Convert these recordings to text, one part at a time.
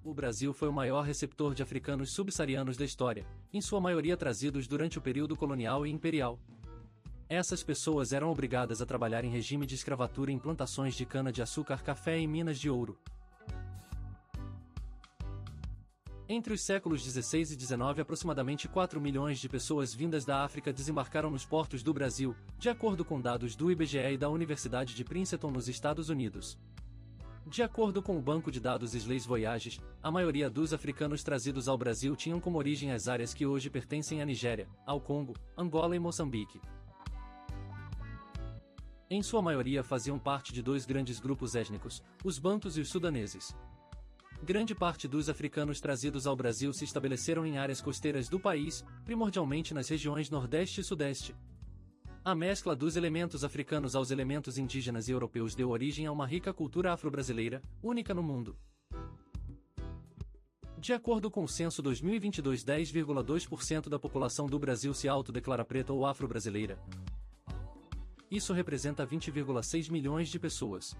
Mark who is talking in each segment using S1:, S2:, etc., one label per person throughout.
S1: O Brasil foi o maior receptor de africanos subsaarianos da história, em sua maioria trazidos durante o período colonial e imperial. Essas pessoas eram obrigadas a trabalhar em regime de escravatura em plantações de cana-de-açúcar, café e minas de ouro. Entre os séculos XVI e XIX, aproximadamente 4 milhões de pessoas vindas da África desembarcaram nos portos do Brasil, de acordo com dados do IBGE e da Universidade de Princeton nos Estados Unidos. De acordo com o banco de dados Slays Voyages, a maioria dos africanos trazidos ao Brasil tinham como origem as áreas que hoje pertencem à Nigéria, ao Congo, Angola e Moçambique. Em sua maioria faziam parte de dois grandes grupos étnicos, os bantus e os sudaneses. Grande parte dos africanos trazidos ao Brasil se estabeleceram em áreas costeiras do país, primordialmente nas regiões Nordeste e Sudeste. A mescla dos elementos africanos aos elementos indígenas e europeus deu origem a uma rica cultura afro-brasileira, única no mundo. De acordo com o censo 2022, 10,2% da população do Brasil se autodeclara preta ou afro-brasileira. Isso representa 20,6 milhões de pessoas.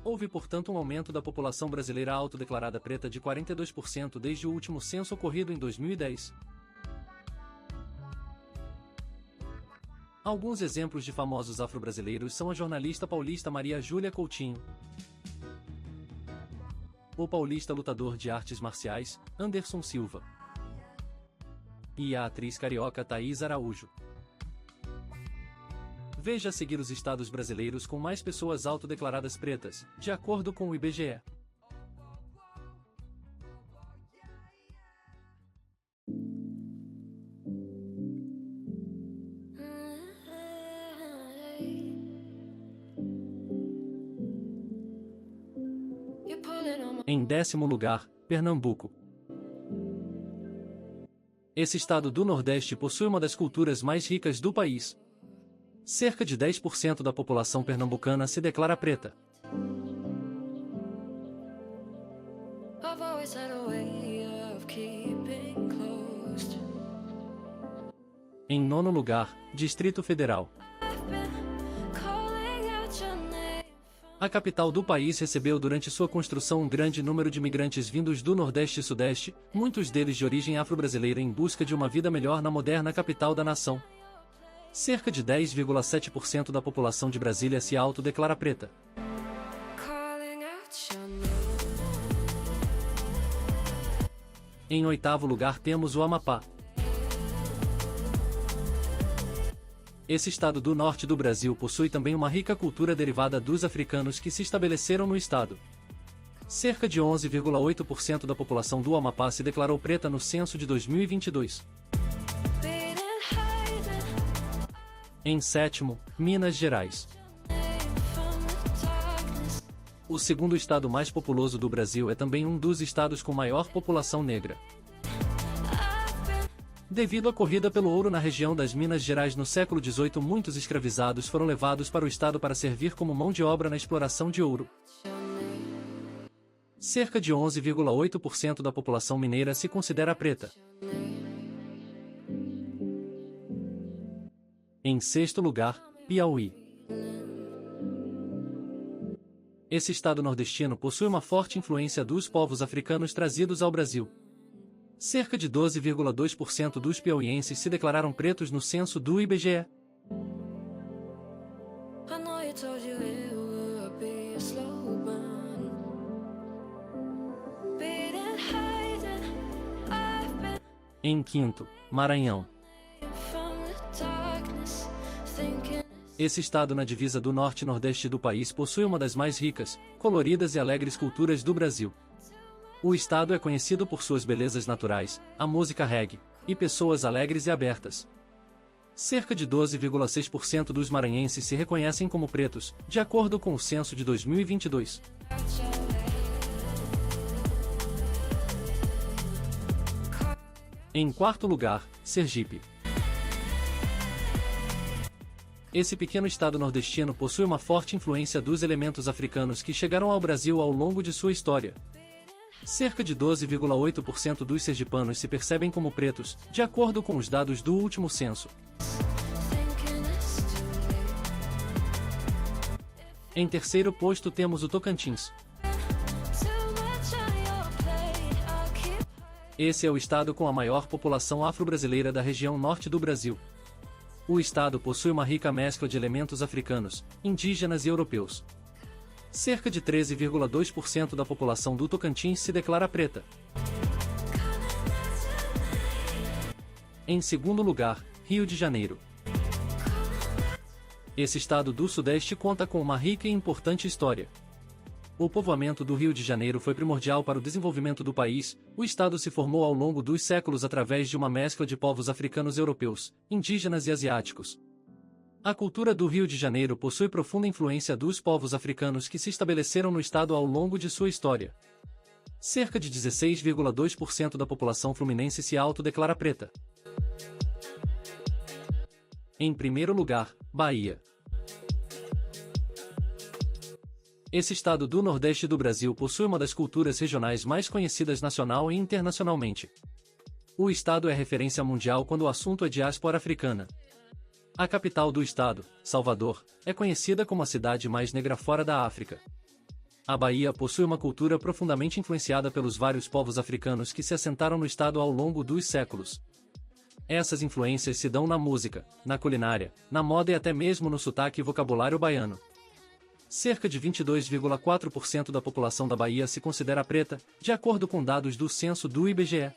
S1: Houve, portanto, um aumento da população brasileira autodeclarada preta de 42% desde o último censo ocorrido em 2010. Alguns exemplos de famosos afro-brasileiros são a jornalista paulista Maria Júlia Coutinho, o paulista lutador de artes marciais, Anderson Silva, e a atriz carioca Thaís Araújo. Veja a seguir os estados brasileiros com mais pessoas autodeclaradas pretas, de acordo com o IBGE. Em 10º lugar, Pernambuco. Esse estado do Nordeste possui uma das culturas mais ricas do país. Cerca de 10% da população pernambucana se declara preta. Em 9º lugar, Distrito Federal. A capital do país recebeu durante sua construção um grande número de imigrantes vindos do Nordeste e Sudeste, muitos deles de origem afro-brasileira em busca de uma vida melhor na moderna capital da nação. Cerca de 10,7% da população de Brasília se autodeclara preta. Em 8º lugar temos o Amapá. Esse estado do norte do Brasil possui também uma rica cultura derivada dos africanos que se estabeleceram no estado. Cerca de 11,8% da população do Amapá se declarou preta no censo de 2022. Em 7º, Minas Gerais. O segundo estado mais populoso do Brasil é também um dos estados com maior população negra. Devido à corrida pelo ouro na região das Minas Gerais no século XVIII, muitos escravizados foram levados para o estado para servir como mão de obra na exploração de ouro. Cerca de 11,8% da população mineira se considera preta. Em 6º lugar, Piauí. Esse estado nordestino possui uma forte influência dos povos africanos trazidos ao Brasil. Cerca de 12,2% dos piauienses se declararam pretos no censo do IBGE. Em 5º, Maranhão. Esse estado na divisa do norte e nordeste do país possui uma das mais ricas, coloridas e alegres culturas do Brasil. O estado é conhecido por suas belezas naturais, a música reggae, e pessoas alegres e abertas. Cerca de 12,6% dos maranhenses se reconhecem como pretos, de acordo com o censo de 2022. Em 4º lugar, Sergipe. Esse pequeno estado nordestino possui uma forte influência dos elementos africanos que chegaram ao Brasil ao longo de sua história. Cerca de 12,8% dos sergipanos se percebem como pretos, de acordo com os dados do último censo. Em 3º posto temos o Tocantins. Esse é o estado com a maior população afro-brasileira da região norte do Brasil. O estado possui uma rica mescla de elementos africanos, indígenas e europeus. Cerca de 13,2% da população do Tocantins se declara preta. Em segundo lugar, Rio de Janeiro. Esse estado do Sudeste conta com uma rica e importante história. O povoamento do Rio de Janeiro foi primordial para o desenvolvimento do país. O estado se formou ao longo dos séculos através de uma mescla de povos africanos, europeus, indígenas e asiáticos. A cultura do Rio de Janeiro possui profunda influência dos povos africanos que se estabeleceram no estado ao longo de sua história. Cerca de 16,2% da população fluminense se autodeclara preta. Em primeiro lugar, Bahia. Esse estado do Nordeste do Brasil possui uma das culturas regionais mais conhecidas nacional e internacionalmente. O estado é referência mundial quando o assunto é diáspora africana. A capital do estado, Salvador, é conhecida como a cidade mais negra fora da África. A Bahia possui uma cultura profundamente influenciada pelos vários povos africanos que se assentaram no estado ao longo dos séculos. Essas influências se dão na música, na culinária, na moda e até mesmo no sotaque e vocabulário baiano. Cerca de 22,4% da população da Bahia se considera preta, de acordo com dados do censo do IBGE.